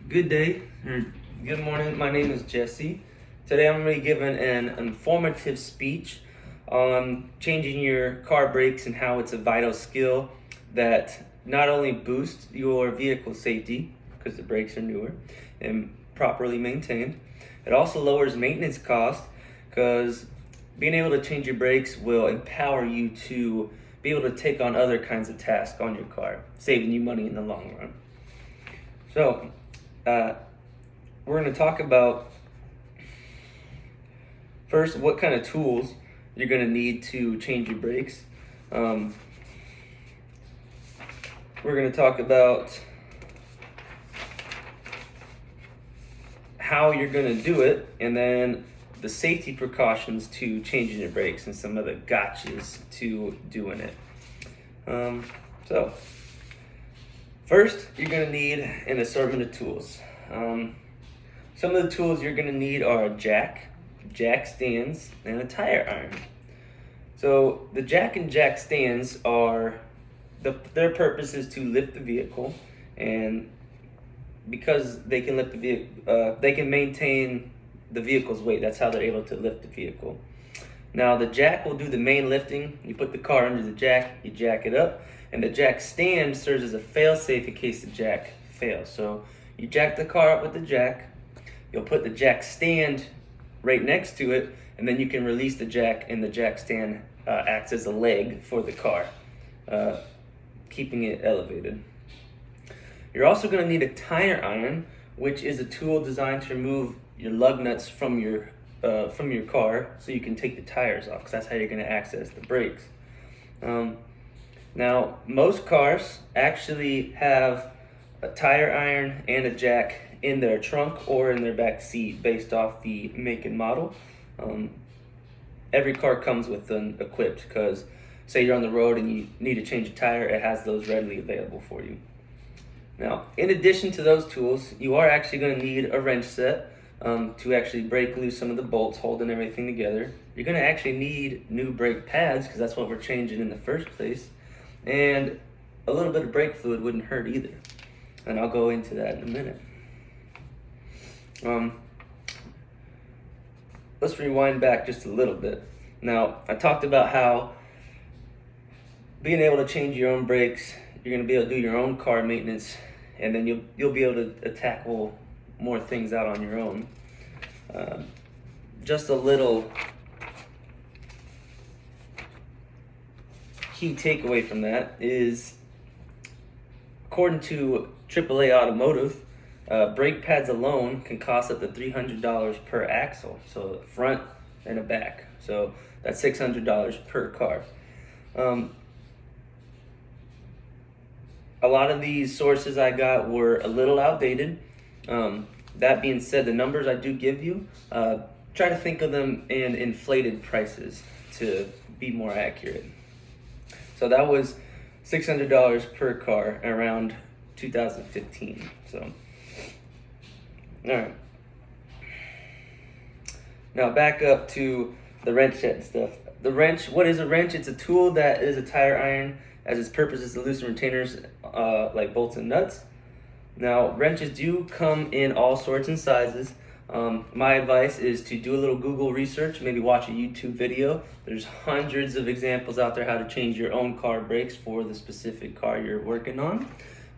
Good day, or good morning. My name is Jesse. Today I'm going to be giving an informative speech on changing your car brakes and how it's a vital skill that not only boosts your vehicle safety, because the brakes are newer and properly maintained, it also lowers maintenance costs because being able to change your brakes will empower you to be able to take on other kinds of tasks on your car, saving you money in the long run. So, uh, we're going to talk about first what kind of tools you're going to need to change your brakes. Um, we're going to talk about how you're going to do it, and then the safety precautions to changing your brakes and some of the gotchas to doing it. So, first, you're going to need an assortment of tools. Some of the tools you're going to need are a jack stands, and a tire iron. So the jack and jack stands are their purpose is to lift the vehicle, and because they can lift the vehicle, they can maintain the vehicle's weight. That's how they're able to lift the vehicle. Now the jack will do the main lifting. You put the car under the jack, you jack it up, and the jack stand serves as a fail-safe in case the jack fails. So you jack the car up with the jack, you'll put the jack stand right next to it, and then you can release the jack, and the jack stand acts as a leg for the car, keeping it elevated. You're also going to need a tire iron, which is a tool designed to remove your lug nuts from your car, so you can take the tires off, because that's how you're going to access the brakes. Now, most cars actually have a tire iron and a jack in their trunk or in their back seat based off the make and model. Every car comes with them equipped, because say you're on the road and you need to change a tire, it has those readily available for you. Now, in addition to those tools, you are actually going to need a wrench set to actually break loose some of the bolts holding everything together. You're going to actually need new brake pads, because that's what we're changing in the first place. And a little bit of brake fluid wouldn't hurt either. And I'll go into that in a minute. Let's rewind back just a little bit. Now, I talked about how being able to change your own brakes, you're going to be able to do your own car maintenance, and then you'll be able to tackle more things out on your own. Just a little key takeaway from that is, according to AAA Automotive, brake pads alone can cost up to $300 per axle, so a front and a back. So that's $600 per car. A lot of these sources I got were a little outdated. That being said, the numbers I do give you, try to think of them in inflated prices to be more accurate. So that was $600 per car around 2015. So, all right. Now back up to the wrench set and stuff. The wrench, what is a wrench? It's a tool that is a tire iron, as its purpose is to loosen retainers like bolts and nuts. Now, wrenches do come in all sorts and sizes. My advice is to do a little Google research, maybe watch a YouTube video. There's hundreds of examples out there how to change your own car brakes for the specific car you're working on.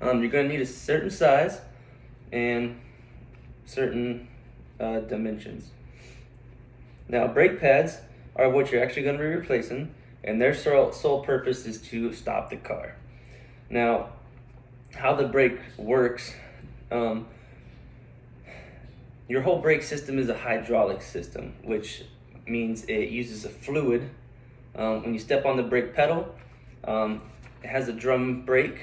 You're going to need a certain size and certain dimensions. Now, brake pads are what you're actually going to be replacing, and their sole purpose is to stop the car. Now, how the brake works, your whole brake system is a hydraulic system, which means it uses a fluid. When you step on the brake pedal, it has a brake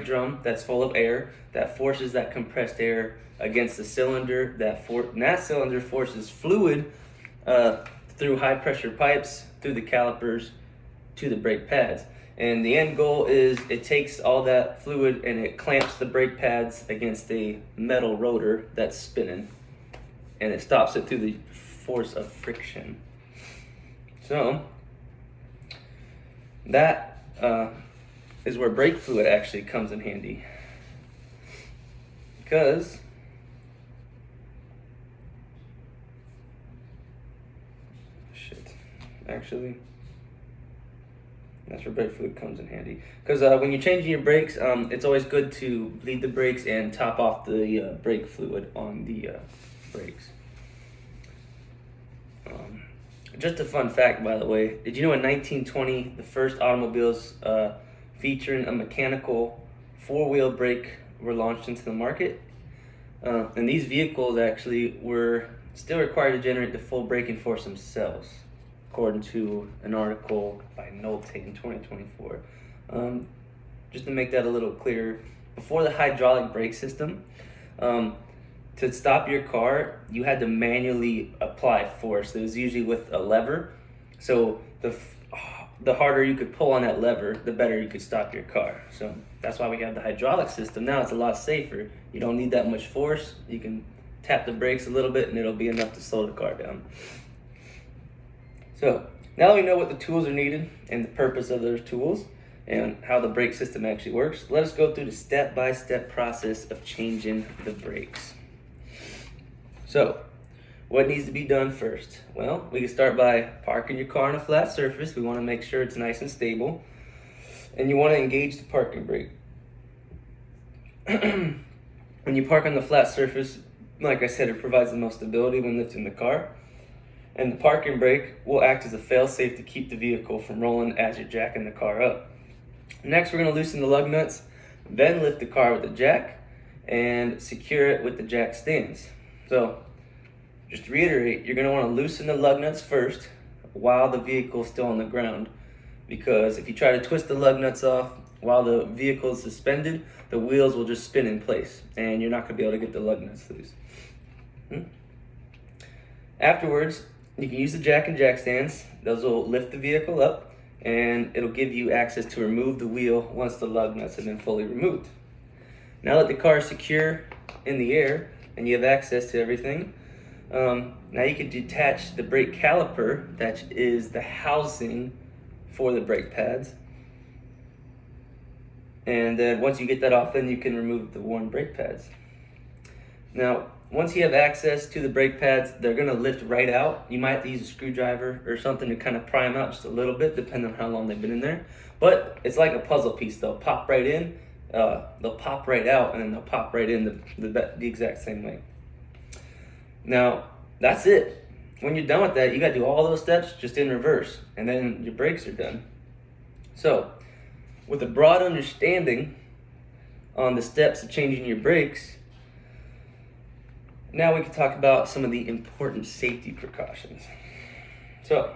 drum that's full of air that forces that compressed air against the cylinder. That cylinder forces fluid through high pressure pipes, through the calipers, to the brake pads. And the end goal is it takes all that fluid and it clamps the brake pads against a metal rotor that's spinning, and it stops it through the force of friction. So that is where brake fluid actually comes in handy. because actually, that's where brake fluid comes in handy. Because when you're changing your brakes, it's always good to bleed the brakes and top off the brake fluid on the brakes. Just a fun fact, by the way, did you know in 1920 the first automobiles featuring a mechanical four-wheel brake were launched into the market? And these vehicles actually were still required to generate the full braking force themselves, according to an article by Nolte in 2024. Just to make that a little clearer, before the hydraulic brake system, to stop your car, you had to manually apply force. It was usually with a lever. So the harder you could pull on that lever, the better you could stop your car. So that's why we have the hydraulic system. Now it's a lot safer. You don't need that much force. You can tap the brakes a little bit and it'll be enough to slow the car down. So now that we know what the tools are needed and the purpose of those tools and how the brake system actually works, let us go through the step-by-step process of changing the brakes. So, what needs to be done first? Well, we can start by parking your car on a flat surface. We want to make sure it's nice and stable. And you want to engage the parking brake. When you park on the flat surface, like I said, it provides the most stability when lifting the car. And the parking brake will act as a fail-safe to keep the vehicle from rolling as you're jacking the car up. Next, we're going to loosen the lug nuts, then lift the car with the jack and secure it with the jack stands. So, just to reiterate, you're going to want to loosen the lug nuts first while the vehicle is still on the ground, because if you try to twist the lug nuts off while the vehicle is suspended, the wheels will just spin in place and you're not going to be able to get the lug nuts loose. Afterwards, you can use the jack and jack stands. Those will lift the vehicle up and it'll give you access to remove the wheel once the lug nuts have been fully removed. Now that the car is secure in the air and you have access to everything, now you can detach the brake caliper, that is the housing for the brake pads. And then once you get that off, then you can remove the worn brake pads. Now, once you have access to the brake pads, they're going to lift right out. You might have to use a screwdriver or something to kind of pry them out just a little bit, depending on how long they've been in there. But it's like a puzzle piece. They'll pop right in, they'll pop right out, and then they'll pop right in the exact same way. Now, that's it. When you're done with that, you got to do all those steps just in reverse, and then your brakes are done. So, with a broad understanding on the steps of changing your brakes, now we can talk about some of the important safety precautions. So,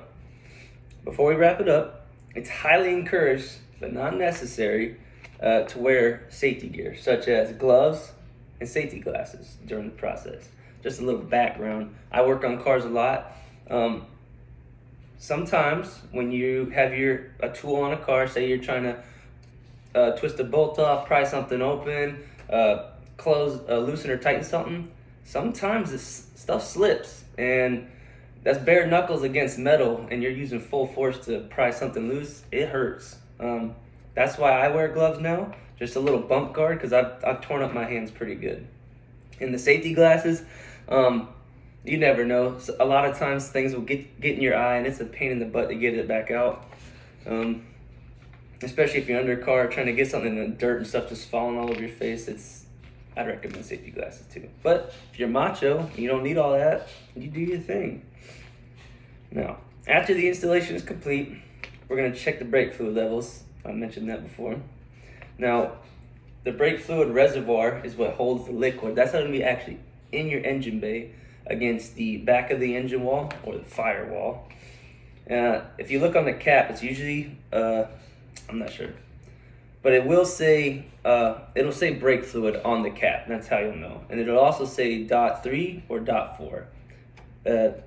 before we wrap it up, it's highly encouraged, but not necessary, to wear safety gear, such as gloves and safety glasses during the process. Just a little background. I work on cars a lot. Sometimes when you have a tool on a car, say you're trying to twist a bolt off, pry something open, loosen or tighten something, sometimes this stuff slips, and that's bare knuckles against metal, and you're using full force to pry something loose. It hurts. That's why I wear gloves now, just a little bump guard, because I've torn up my hands pretty good. In the safety glasses, you never know. So a lot of times things will get in your eye, and it's a pain in the butt to get it back out. Especially if you're under a car trying to get something in the dirt and stuff just falling all over your face. I'd recommend safety glasses too. But if you're macho, you don't need all that. You do your thing. Now, after the installation is complete, we're going to check the brake fluid levels. I mentioned that before. Now, the brake fluid reservoir is what holds the liquid. That's going to be actually in your engine bay against the back of the engine wall or the firewall. If you look on the cap, it's usually, I'm not sure, but it will say, it'll say brake fluid on the cap. That's how you'll know. And it'll also say .3 or .4.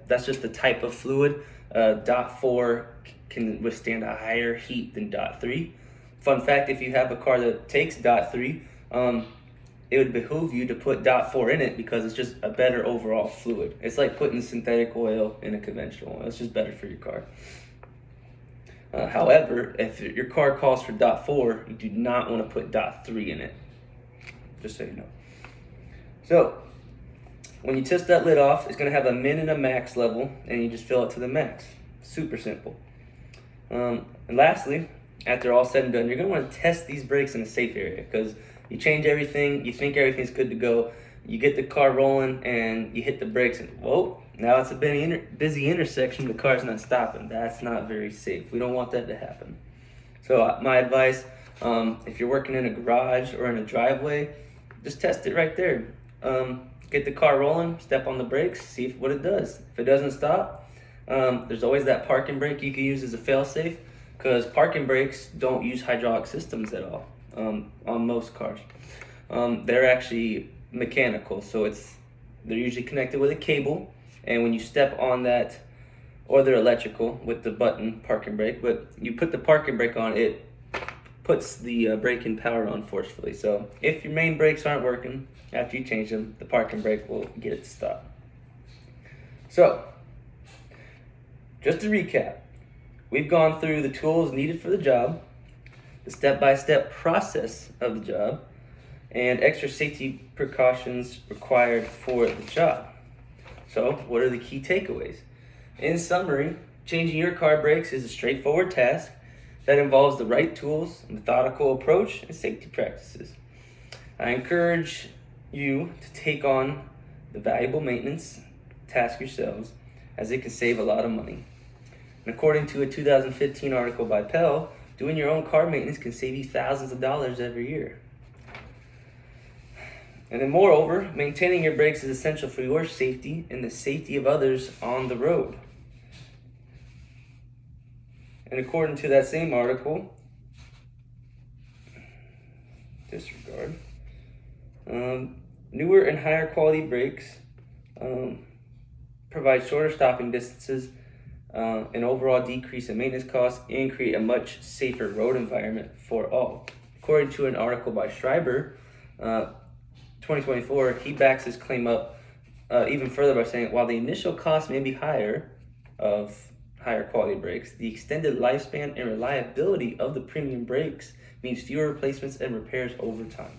That's just the type of fluid. .4 can withstand a higher heat than .3. Fun fact, if you have a car that takes .3, it would behoove you to put .4 in it because it's just a better overall fluid. It's like putting synthetic oil in a conventional oil. It's just better for your car. However, if your car calls for .4, you do not want to put .3 in it. Just so you know. So when you test that lid off, it's going to have a min and a max level, and you just fill it to the max. Super simple. And lastly, after all said and done, you're going to want to test these brakes in a safe area, because you change everything, you think everything's good to go, you get the car rolling, and you hit the brakes, and whoa, now it's a busy intersection, the car's not stopping. That's not very safe. We don't want that to happen. So my advice, if you're working in a garage or in a driveway, just test it right there. Get the car rolling, step on the brakes, see what it does. If it doesn't stop, there's always that parking brake you can use as a fail-safe, because parking brakes don't use hydraulic systems at all on most cars. They're actually mechanical, so they're usually connected with a cable, and when you step on that, or they're electrical with the button parking brake, but you put the parking brake on, it puts the braking power on forcefully. So if your main brakes aren't working after you change them, the parking brake will get it to stop. So just to recap, we've gone through the tools needed for the job, the step-by-step process of the job, and extra safety precautions required for the job. So what are the key takeaways? In summary, changing your car brakes is a straightforward task that involves the right tools, methodical approach, and safety practices. I encourage you to take on the valuable maintenance task yourselves, as it can save a lot of money. And according to a 2015 article by Pell, doing your own car maintenance can save you thousands of dollars every year. And then moreover, maintaining your brakes is essential for your safety and the safety of others on the road. And according to that same article, disregard, newer and higher quality brakes provide shorter stopping distances, an overall decrease in maintenance costs, and create a much safer road environment for all. According to an article by Schreiber, 2024, he backs his claim up even further by saying, while the initial cost may be higher of higher quality brakes, the extended lifespan and reliability of the premium brakes means fewer replacements and repairs over time.